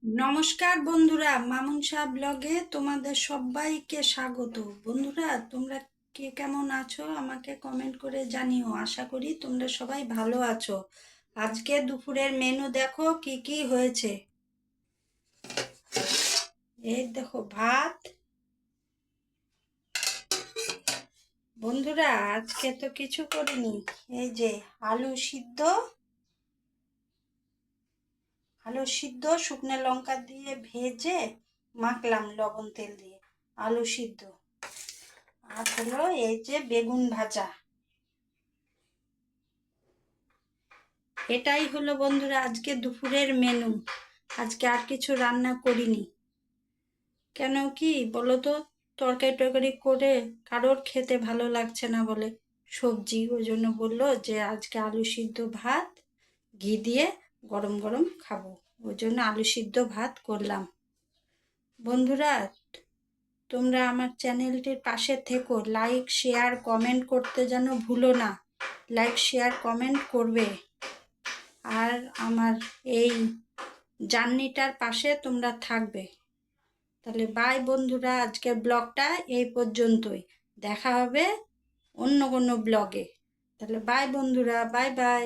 নমস্কার বন্ধুরা, মামুন শাহ ব্লগে তোমাদের সবাইকে স্বাগত। বন্ধুরা, তোমরা কে কেমন আছো আমাকে কমেন্ট করে জানিও। আশা করি তোমরা সবাই ভালো আছো। আজকে দুপুরের মেনু দেখো কি কি হয়েছে। এই দেখো ভাত। বন্ধুরা, আজকে তো কিছু করিনি। এই যে আলু সিদ্ধ, শুকনো লঙ্কা দিয়ে ভেজে মাখলাম লবণ তেল দিয়ে। আলু সিদ্ধ আর হলো এই যে বেগুন ভাজা। এটাই হলো বন্ধুরা আজকে দুপুরের মেনু। আজকে আর কিছু রান্না করিনি। কেন কি বলো তো, তরকারি টরকারি করে কারোর খেতে ভালো লাগছে না বলে সবজি, ওই জন্য বললো যে আজকে আলু সিদ্ধ ভাত ঘি দিয়ে গরম গরম খাবো। ওই জন্য আলু সিদ্ধ ভাত করলাম। বন্ধুরা, তোমরা আমার চ্যানেলটির পাশে থেকো, লাইক শেয়ার কমেন্ট করতে যেন ভুলো না। লাইক শেয়ার কমেন্ট করবে। আর আমার এই জার্নিটার পাশে তোমরা থাকবে। তাহলে বাই বন্ধুরা, আজকের ব্লগটা এই পর্যন্তই। দেখা হবে অন্য কোনো ব্লগে। তাহলে বাই বন্ধুরা, বাই বাই।